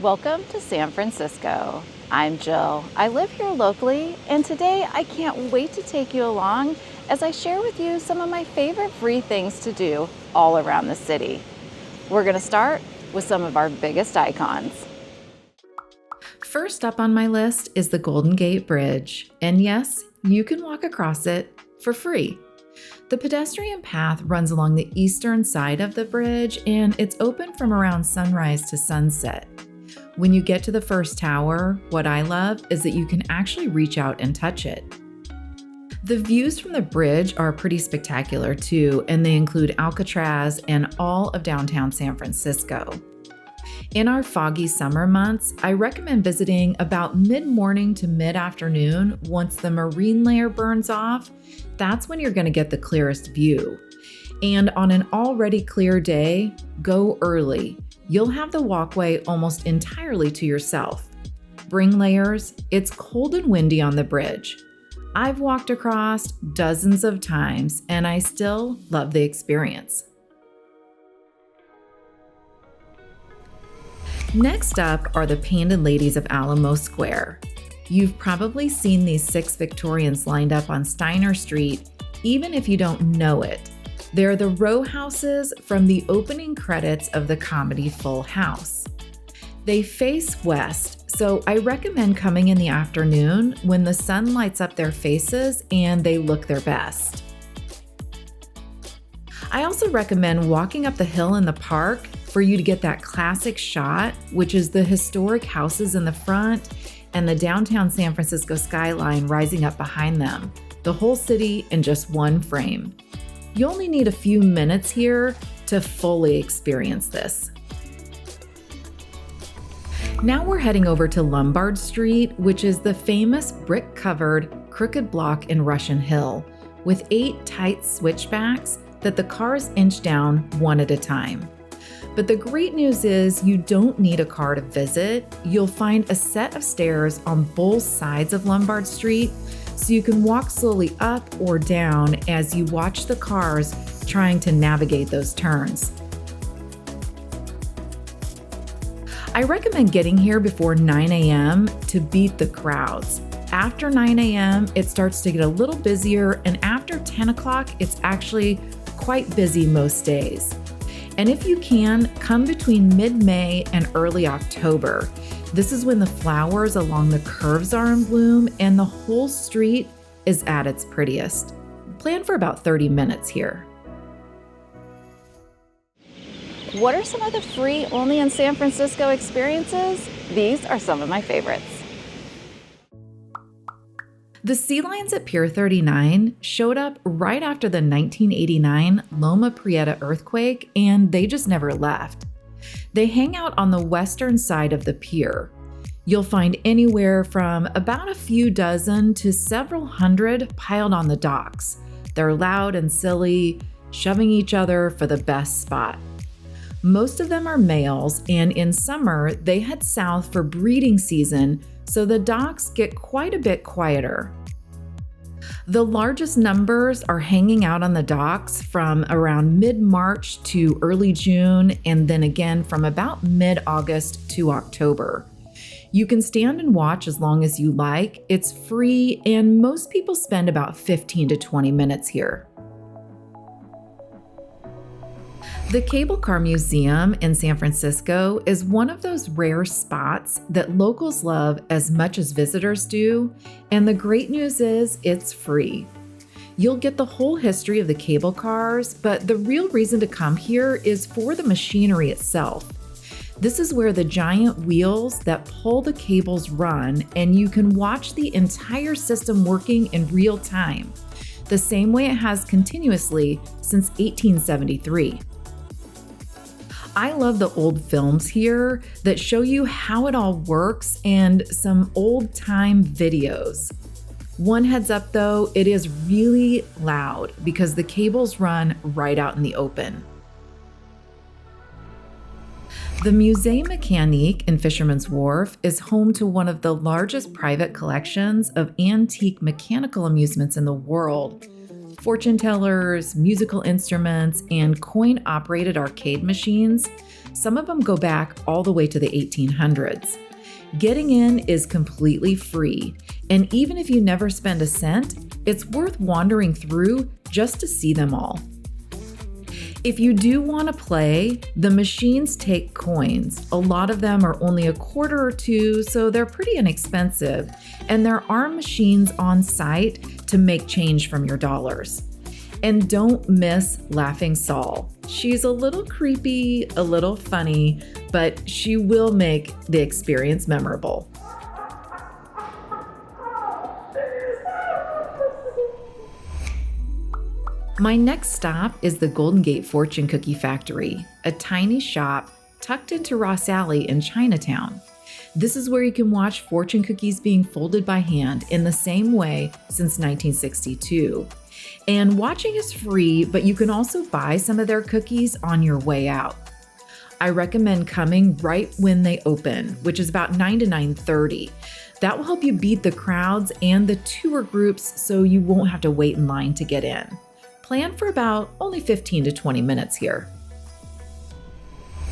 Welcome to San Francisco. I'm Jill. I live here locally, and today I can't wait to take you along as I share with you some of my favorite free things to do all around the city. We're going to start with some of our biggest icons. First up on my list is the Golden Gate Bridge, and yes, you can walk across it for free. The pedestrian path runs along the eastern side of the bridge, and it's open from around sunrise to sunset. When you get to the first tower, what I love is that you can actually reach out and touch it. The views from the bridge are pretty spectacular too, and they include Alcatraz and all of downtown San Francisco. In our foggy summer months, I recommend visiting about mid-morning to mid-afternoon once the marine layer burns off. That's when you're going to get the clearest view. And on an already clear day, go early. You'll have the walkway almost entirely to yourself. Bring layers. It's cold and windy on the bridge. I've walked across dozens of times, and I still love the experience. Next up are the Painted Ladies of Alamo Square. You've probably seen these 6 Victorians lined up on Steiner Street, even if you don't know it. They're the row houses from the opening credits of the comedy Full House. They face west, so I recommend coming in the afternoon when the sun lights up their faces and they look their best. I also recommend walking up the hill in the park for you to get that classic shot, which is the historic houses in the front and the downtown San Francisco skyline rising up behind them, the whole city in just one frame. You only need a few minutes here to fully experience this. Now we're heading over to Lombard Street, which is the famous brick-covered crooked block in Russian Hill, with 8 tight switchbacks that the cars inch down one at a time. But the great news is you don't need a car to visit. You'll find a set of stairs on both sides of Lombard Street, so you can walk slowly up or down as you watch the cars trying to navigate those turns. I recommend getting here before 9 a.m. to beat the crowds. After 9 a.m., it starts to get a little busier, and after 10 o'clock, it's actually quite busy most days. And if you can, come between mid-May and early October. This is when the flowers along the curves are in bloom and the whole street is at its prettiest. Plan for about 30 minutes here. What are some of the free only in San Francisco experiences? These are some of my favorites. The sea lions at Pier 39 showed up right after the 1989 Loma Prieta earthquake, and they just never left. They hang out on the western side of the pier. You'll find anywhere from about a few dozen to several hundred piled on the docks. They're loud and silly, shoving each other for the best spot. Most of them are males, and in summer, they head south for breeding season, so the docks get quite a bit quieter. The largest numbers are hanging out on the docks from around mid-March to early June, and then again from about mid-August to October. You can stand and watch as long as you like. It's free, and most people spend about 15 to 20 minutes here. The Cable Car Museum in San Francisco is one of those rare spots that locals love as much as visitors do, and the great news is it's free. You'll get the whole history of the cable cars, but the real reason to come here is for the machinery itself. This is where the giant wheels that pull the cables run, and you can watch the entire system working in real time, the same way it has continuously since 1873. I love the old films here that show you how it all works and some old-time videos. One heads up though, it is really loud because the cables run right out in the open. The Musée Mécanique in Fisherman's Wharf is home to one of the largest private collections of antique mechanical amusements in the world. Fortune tellers, musical instruments, and coin-operated arcade machines. Some of them go back all the way to the 1800s. Getting in is completely free, and even if you never spend a cent, it's worth wandering through just to see them all. If you do want to play, the machines take coins. A lot of them are only a quarter or two, so they're pretty inexpensive, and there are machines on site to make change from your dollars. And don't miss Laughing Sol. She's a little creepy, a little funny, but she will make the experience memorable. My next stop is the Golden Gate Fortune Cookie Factory, a tiny shop tucked into Ross Alley in Chinatown. This is where you can watch fortune cookies being folded by hand in the same way since 1962. And watching is free, but you can also buy some of their cookies on your way out. I recommend coming right when they open, which is about 9 to 9:30. That will help you beat the crowds and the tour groups so you won't have to wait in line to get in. Plan for about only 15 to 20 minutes here.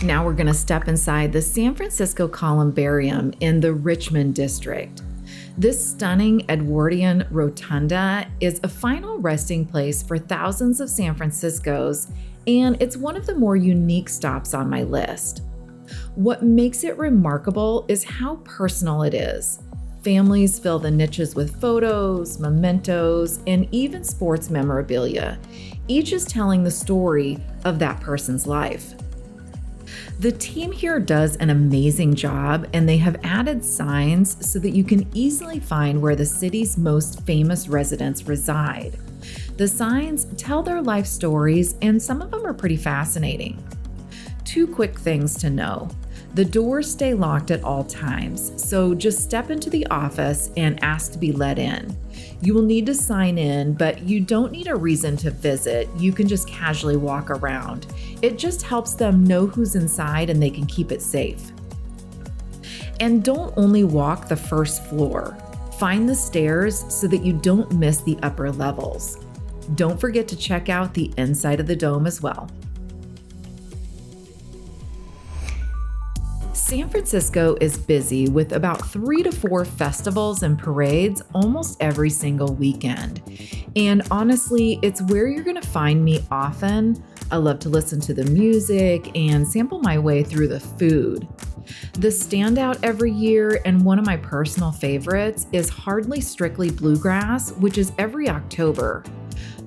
Now we're going to step inside the San Francisco Columbarium in the Richmond district. This stunning Edwardian rotunda is a final resting place for thousands of San Franciscans, and it's one of the more unique stops on my list. What makes it remarkable is how personal it is. Families fill the niches with photos, mementos, and even sports memorabilia. Each is telling the story of that person's life. The team here does an amazing job, and they have added signs so that you can easily find where the city's most famous residents reside. The signs tell their life stories, and some of them are pretty fascinating. Two quick things to know. The doors stay locked at all times, so just step into the office and ask to be let in. You will need to sign in, but you don't need a reason to visit. You can just casually walk around. It just helps them know who's inside and they can keep it safe. And don't only walk the first floor. Find the stairs so that you don't miss the upper levels. Don't forget to check out the inside of the dome as well. San Francisco is busy with about 3 to 4 festivals and parades almost every single weekend. And honestly, it's where you're going to find me often. I love to listen to the music and sample my way through the food. The standout every year, and one of my personal favorites, is Hardly Strictly Bluegrass, which is every October.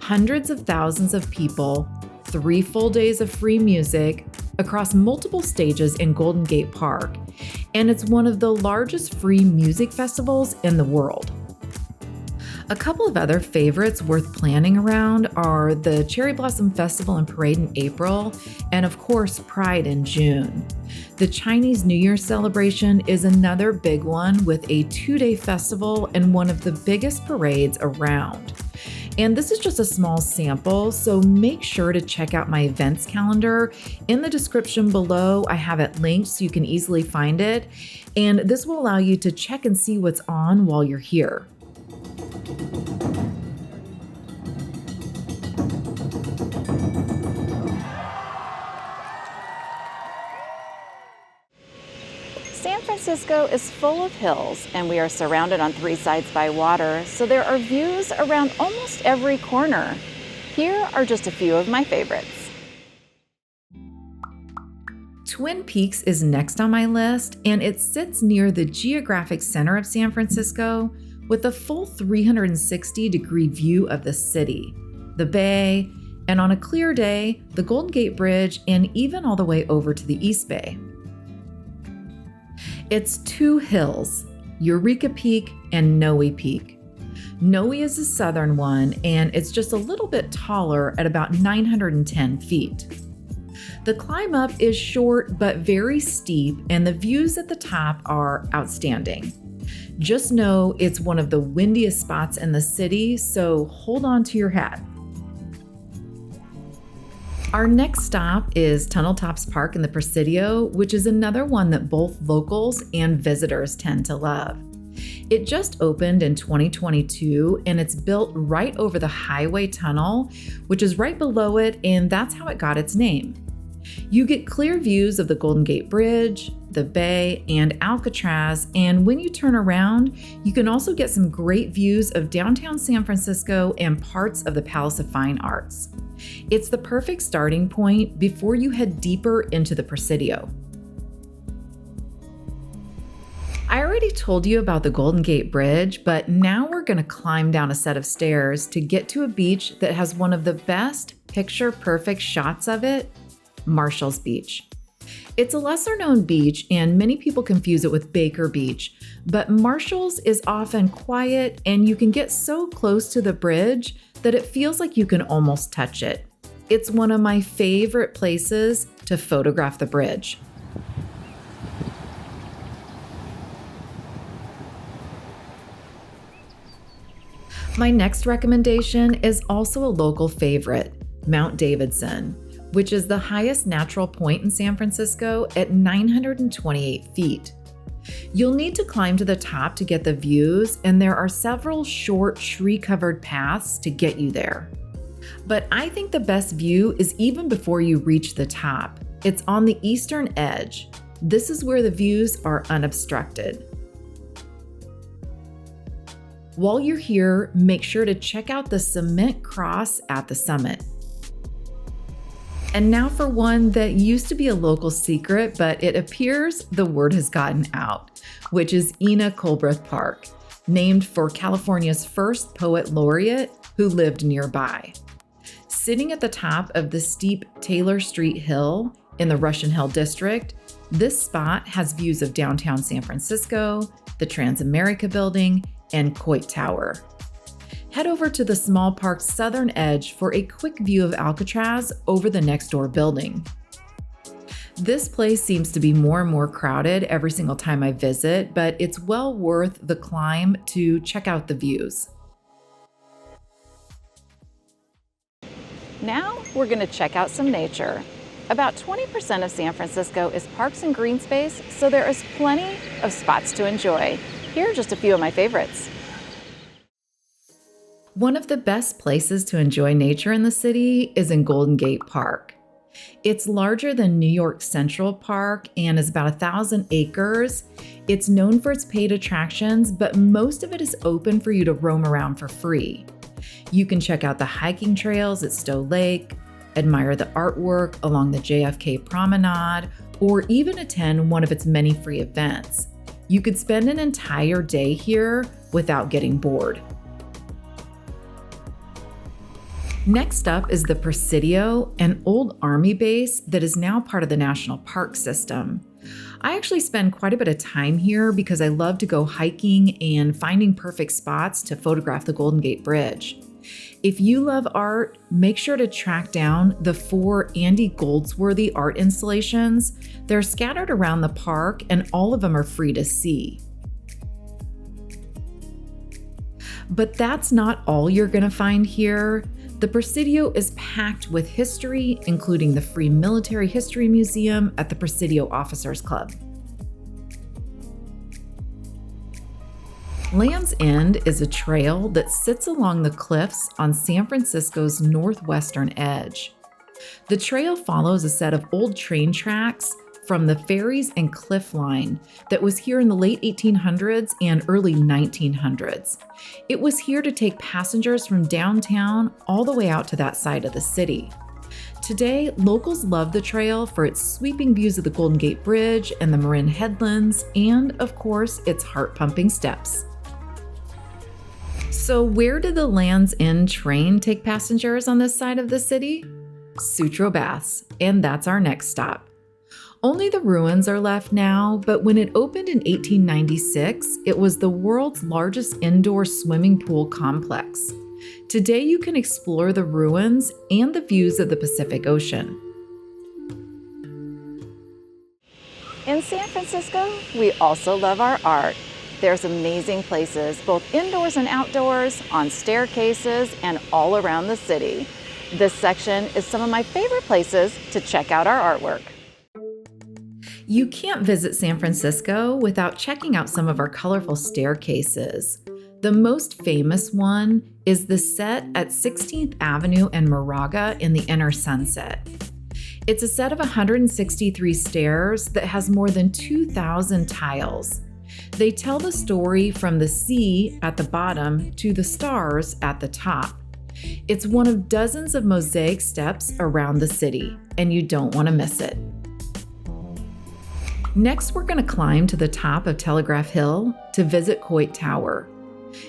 Hundreds of thousands of people, 3 full days of free music, across multiple stages in Golden Gate Park, and it's one of the largest free music festivals in the world. A couple of other favorites worth planning around are the Cherry Blossom Festival and Parade in April, and of course Pride in June. The Chinese New Year celebration is another big one with a 2-day festival and one of the biggest parades around. And this is just a small sample, so make sure to check out my events calendar. In the description below, I have it linked so you can easily find it. And this will allow you to check and see what's on while you're here. San Francisco is full of hills, and we are surrounded on 3 sides by water, so there are views around almost every corner. Here are just a few of my favorites. Twin Peaks is next on my list, and it sits near the geographic center of San Francisco with a full 360-degree view of the city, the bay, and on a clear day, the Golden Gate Bridge, and even all the way over to the East Bay. It's 2 hills, Eureka Peak and Noe Peak. Noe is the southern one, and it's just a little bit taller at about 910 feet. The climb up is short but very steep, and the views at the top are outstanding. Just know it's one of the windiest spots in the city, so hold on to your hat. Our next stop is Tunnel Tops Park in the Presidio, which is another one that both locals and visitors tend to love. It just opened in 2022, and it's built right over the highway tunnel, which is right below it, and that's how it got its name. You get clear views of the Golden Gate Bridge, the bay, and Alcatraz, and when you turn around, you can also get some great views of downtown San Francisco and parts of the Palace of Fine Arts. It's the perfect starting point before you head deeper into the Presidio. I already told you about the Golden Gate Bridge, but now we're going to climb down a set of stairs to get to a beach that has one of the best picture-perfect shots of it, Marshall's Beach. It's a lesser-known beach, and many people confuse it with Baker Beach, but Marshall's is often quiet, and you can get so close to the bridge that it feels like you can almost touch it. It's one of my favorite places to photograph the bridge. My next recommendation is also a local favorite, Mount Davidson, which is the highest natural point in San Francisco at 928 feet. You'll need to climb to the top to get the views, and there are several short tree-covered paths to get you there. But I think the best view is even before you reach the top. It's on the eastern edge. This is where the views are unobstructed. While you're here, make sure to check out the cement cross at the summit. And now for one that used to be a local secret, but it appears the word has gotten out, which is Ina Colbreth Park, named for California's first poet laureate who lived nearby. Sitting at the top of the steep Taylor Street Hill in the Russian Hill district, this spot has views of downtown San Francisco, the Transamerica Building, and Coit Tower. Head over to the small park's southern edge for a quick view of Alcatraz over the next door building. This place seems to be more and more crowded every single time I visit, but it's well worth the climb to check out the views. Now we're going to check out some nature. About 20% of San Francisco is parks and green space, so there is plenty of spots to enjoy. Here are just a few of my favorites. One of the best places to enjoy nature in the city is in Golden Gate Park. It's larger than New York Central Park and is about 1,000 acres. It's known for its paid attractions, but most of it is open for you to roam around for free. You can check out the hiking trails at Stowe Lake, admire the artwork along the JFK Promenade, or even attend one of its many free events. You could spend an entire day here without getting bored. Next up is the Presidio, an old army base that is now part of the National Park System. I actually spend quite a bit of time here because I love to go hiking and finding perfect spots to photograph the Golden Gate Bridge. If you love art, make sure to track down the 4 Andy Goldsworthy art installations. They're scattered around the park and all of them are free to see. But that's not all you're going to find here. The Presidio is packed with history, including the Free Military History Museum at the Presidio Officers Club. Land's End is a trail that sits along the cliffs on San Francisco's northwestern edge. The trail follows a set of old train tracks from the ferries and cliff line that was here in the late 1800s and early 1900s. It was here to take passengers from downtown all the way out to that side of the city. Today, locals love the trail for its sweeping views of the Golden Gate Bridge and the Marin Headlands, and of course, its heart-pumping steps. So where did the Land's End train take passengers on this side of the city? Sutro Baths, and that's our next stop. Only the ruins are left now, but when it opened in 1896, it was the world's largest indoor swimming pool complex. Today you can explore the ruins and the views of the Pacific Ocean. In San Francisco, we also love our art. There's amazing places, both indoors and outdoors, on staircases, and all around the city. This section is some of my favorite places to check out our artwork. You can't visit San Francisco without checking out some of our colorful staircases. The most famous one is the set at 16th Avenue and Moraga in the Inner Sunset. It's a set of 163 stairs that has more than 2,000 tiles. They tell the story from the sea at the bottom to the stars at the top. It's one of dozens of mosaic steps around the city, and you don't want to miss it. Next, we're going to climb to the top of Telegraph Hill to visit Coit Tower.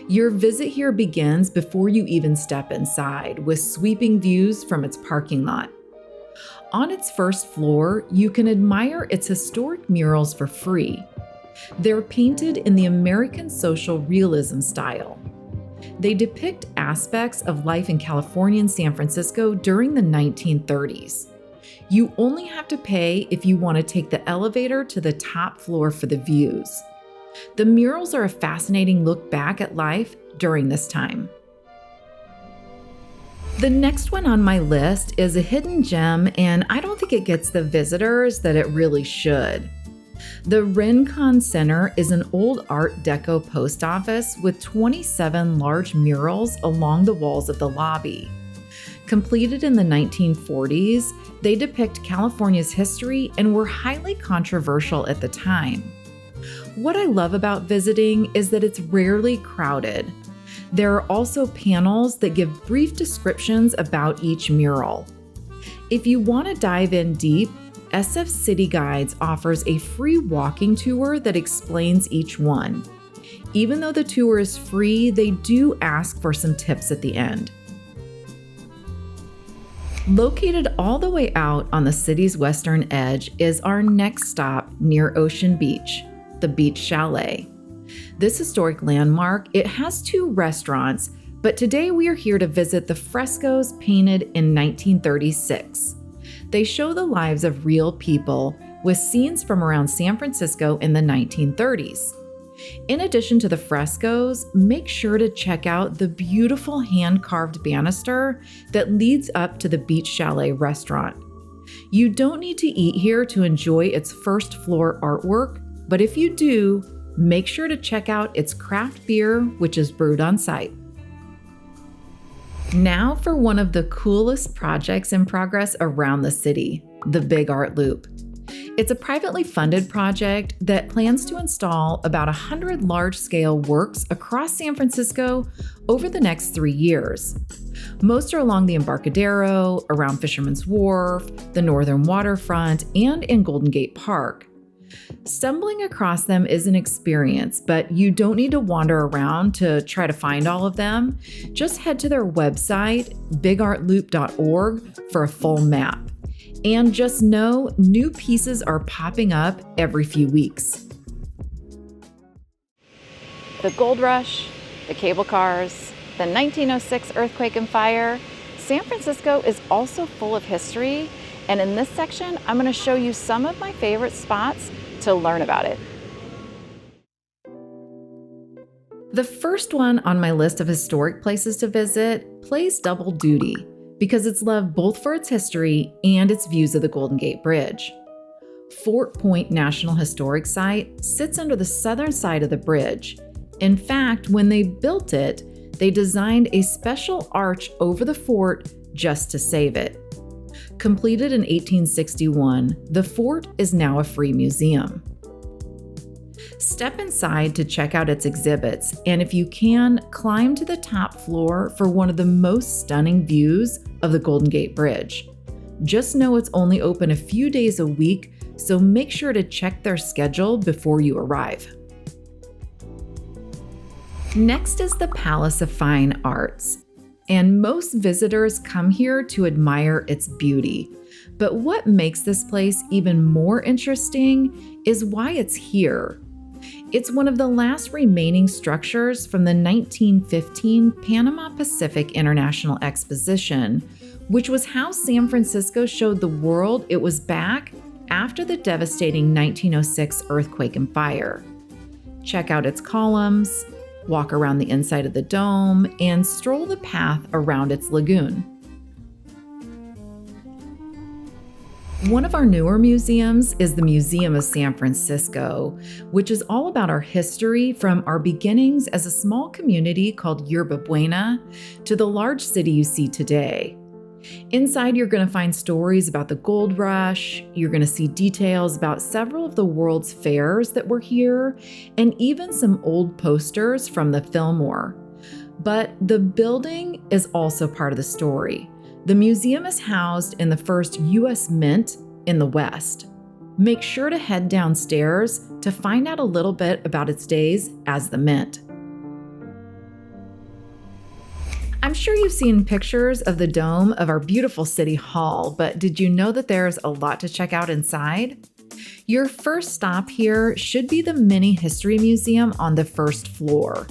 Your visit here begins before you even step inside, with sweeping views from its parking lot. On its first floor, you can admire its historic murals for free. They're painted in the American social realism style. They depict aspects of life in California and San Francisco during the 1930s. You only have to pay if you want to take the elevator to the top floor for the views. The murals are a fascinating look back at life during this time. The next one on my list is a hidden gem, and I don't think it gets the visitors that it really should. The Rincon Center is an old Art Deco post office with 27 large murals along the walls of the lobby. Completed in the 1940s, they depict California's history and were highly controversial at the time. What I love about visiting is that it's rarely crowded. There are also panels that give brief descriptions about each mural. If you want to dive in deep, SF City Guides offers a free walking tour that explains each one. Even though the tour is free, they do ask for some tips at the end. Located all the way out on the city's western edge is our next stop near Ocean Beach, the Beach Chalet. This historic landmark, it has 2 restaurants, but today we are here to visit the frescoes painted in 1936. They show the lives of real people with scenes from around San Francisco in the 1930s. In addition to the frescoes, make sure to check out the beautiful hand-carved banister that leads up to the Beach Chalet restaurant. You don't need to eat here to enjoy its first floor artwork, but if you do, make sure to check out its craft beer, which is brewed on site. Now for one of the coolest projects in progress around the city, the Big Art Loop. It's a privately funded project that plans to install about 100 large-scale works across San Francisco over the next 3 years. Most are along the Embarcadero, around Fisherman's Wharf, the Northern Waterfront, and in Golden Gate Park. Stumbling across them is an experience, but you don't need to wander around to try to find all of them. Just head to their website, bigartloop.org, for a full map. And just know new pieces are popping up every few weeks. The gold rush, the cable cars, the 1906 earthquake and fire. San Francisco is also full of history, and in this section, I'm going to show you some of my favorite spots to learn about it. The first one on my list of historic places to visit plays double duty because it's loved both for its history and its views of the Golden Gate Bridge. Fort Point National Historic Site sits under the southern side of the bridge. In fact, when they built it, they designed a special arch over the fort just to save it. Completed in 1861, the fort is now a free museum. Step inside to check out its exhibits, and if you can, climb to the top floor for one of the most stunning views of the Golden Gate Bridge. Just know it's only open a few days a week, so make sure to check their schedule before you arrive. Next is the Palace of Fine Arts. And most visitors come here to admire its beauty. But what makes this place even more interesting is why it's here. It's one of the last remaining structures from the 1915 Panama Pacific International Exposition, which was how San Francisco showed the world it was back after the devastating 1906 earthquake and fire. Check out its columns, walk around the inside of the dome, and stroll the path around its lagoon. One of our newer museums is the Museum of San Francisco, which is all about our history from our beginnings as a small community called Yerba Buena to the large city you see today. Inside, you're going to find stories about the gold rush. You're going to see details about several of the world's fairs that were here, and even some old posters from the Fillmore. But the building is also part of the story. The museum is housed in the first U.S. Mint in the West. Make sure to head downstairs to find out a little bit about its days as the Mint. I'm sure you've seen pictures of the dome of our beautiful City Hall, but did you know that there's a lot to check out inside? Your first stop here should be the Mini History Museum on the first floor.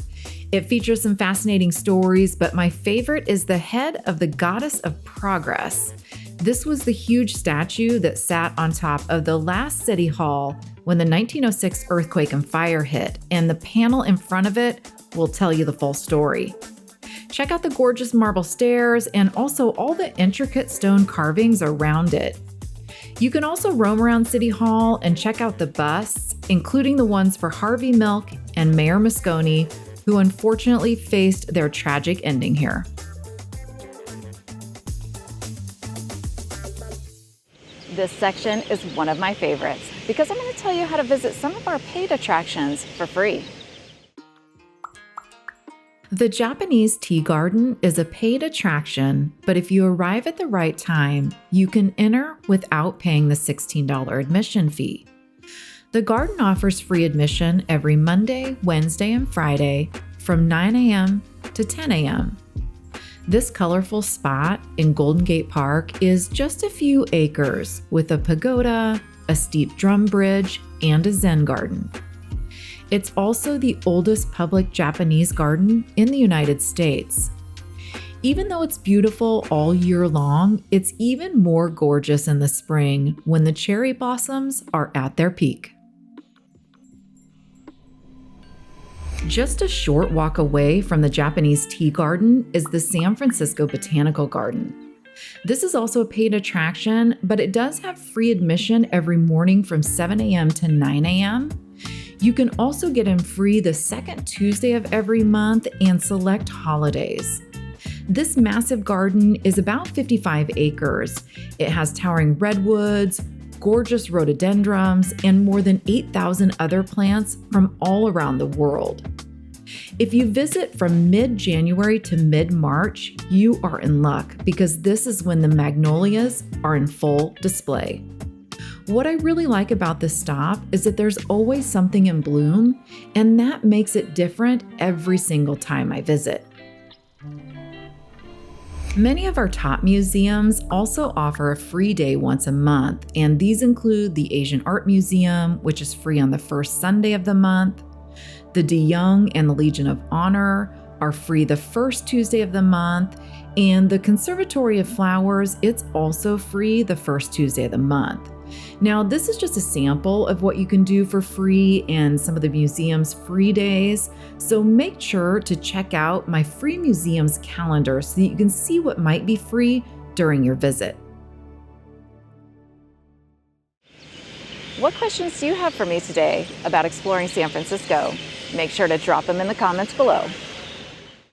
It features some fascinating stories, but my favorite is the head of the Goddess of Progress. This was the huge statue that sat on top of the last City Hall when the 1906 earthquake and fire hit, and the panel in front of it will tell you the full story. Check out the gorgeous marble stairs and also all the intricate stone carvings around it. You can also roam around City Hall and check out the busts, including the ones for Harvey Milk and Mayor Moscone, who unfortunately faced their tragic ending here. This section is one of my favorites because I'm going to tell you how to visit some of our paid attractions for free. The Japanese Tea Garden is a paid attraction, but if you arrive at the right time, you can enter without paying the $16 admission fee. The garden offers free admission every Monday, Wednesday, and Friday from 9 a.m. to 10 a.m. This colorful spot in Golden Gate Park is just a few acres with a pagoda, a steep drum bridge, and a Zen garden. It's also the oldest public Japanese garden in the United States. Even though it's beautiful all year long, it's even more gorgeous in the spring when the cherry blossoms are at their peak. Just a short walk away from the Japanese Tea Garden is the San Francisco Botanical Garden. This is also a paid attraction, but it does have free admission every morning from 7 a.m. to 9 a.m. You can also get in free the second Tuesday of every month and select holidays. This massive garden is about 55 acres. It has towering redwoods, gorgeous rhododendrons, and more than 8,000 other plants from all around the world. If you visit from mid-January to mid-March, you are in luck because this is when the magnolias are in full display. What I really like about this stop is that there's always something in bloom, and that makes it different every single time I visit. Many of our top museums also offer a free day once a month, and these include the Asian Art Museum, which is free on the first Sunday of the month. The De Young and the Legion of Honor are free the first Tuesday of the month, and the Conservatory of Flowers, it's also free the first Tuesday of the month. Now, this is just a sample of what you can do for free and some of the museum's free days, so make sure to check out my free museums calendar so that you can see what might be free during your visit. What questions do you have for me today about exploring San Francisco? Make sure to drop them in the comments below.